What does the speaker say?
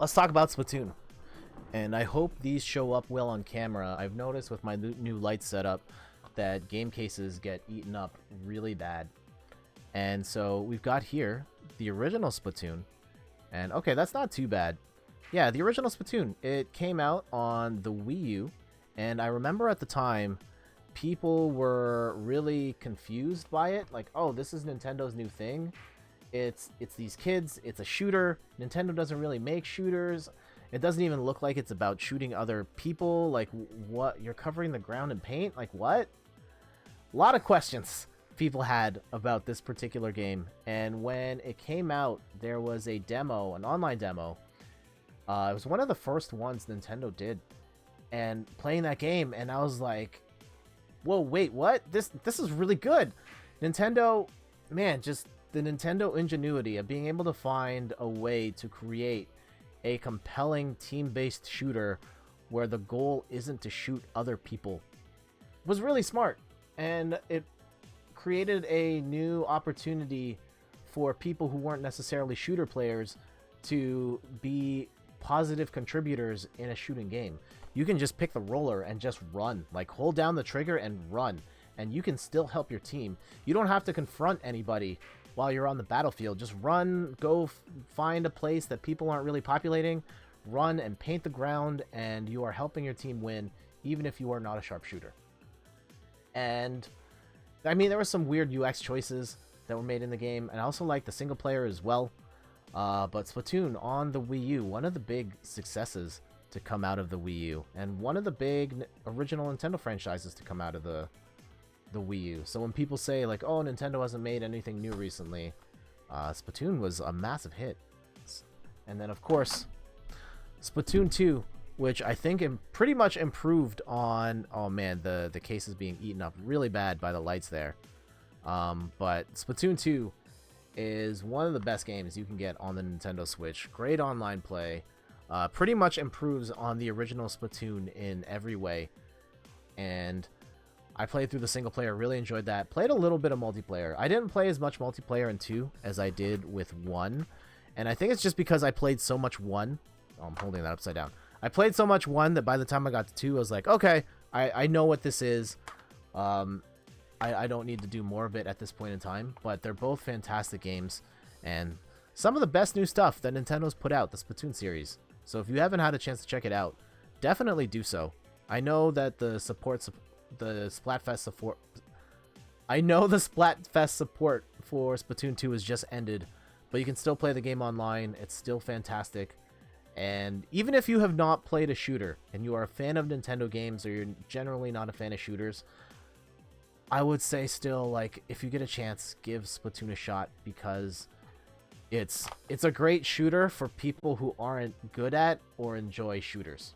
let's talk about Splatoon. And I hope these show up well on camera. I've noticed with my new light setup that game cases get eaten up really bad. And so we've got here the original Splatoon. And okay, that's not too bad. Yeah, the original Splatoon. It came out on the Wii U. And I remember at the time, people were really confused by it. Like, oh, this is Nintendo's new thing. It's these kids. It's a shooter. Nintendo doesn't really make shooters. It doesn't even look like it's about shooting other people. Like, what? You're covering the ground in paint? Like, what? A lot of questions people had about this particular game. And when it came out, there was a demo, an online demo. It was one of the first ones Nintendo did. And playing that game, and I was like, whoa, wait, what? This is really good. Nintendo, man, just the Nintendo ingenuity of being able to find a way to create a compelling team-based shooter where the goal isn't to shoot other people was really smart, and it created a new opportunity for people who weren't necessarily shooter players to be positive contributors in a shooting game. You can just pick the roller and just run, like hold down the trigger and run, and you can still help your team. You don't have to confront anybody while you're on the battlefield. Just run, go find a place that people aren't really populating, run and paint the ground, and you are helping your team win, even if you are not a sharpshooter. And I mean, there were some weird UX choices that were made in the game, and I also like the single player as well. But Splatoon on the Wii U, one of the big successes to come out of the Wii U, and one of the big original Nintendo franchises to come out of the Wii U. So when people say like, oh, Nintendo hasn't made anything new recently, Splatoon was a massive hit. And then of course Splatoon 2, which I think pretty much improved on, oh man, the case is being eaten up really bad by the lights there. But Splatoon 2 is one of the best games you can get on the Nintendo Switch. Great online play, pretty much improves on the original Splatoon in every way. And I played through the single player, really enjoyed that. Played a little bit of multiplayer. I didn't play as much multiplayer in 2 as I did with 1. And I think it's just because I played so much 1. Oh, I'm holding that upside down. I played so much 1 that by the time I got to 2, I was like, okay, I know what this is. I don't need to do more of it at this point in time. But they're both fantastic games. And some of the best new stuff that Nintendo's put out, the Splatoon series. So if you haven't had a chance to check it out, definitely do so. I know that the Splatfest support. I know the Splatfest support for Splatoon 2 has just ended, but you can still play the game online. It's still fantastic. And even if you have not played a shooter and you are a fan of Nintendo games, or you're generally not a fan of shooters, I would say still, like, if you get a chance, give Splatoon a shot, because it's a great shooter for people who aren't good at or enjoy shooters.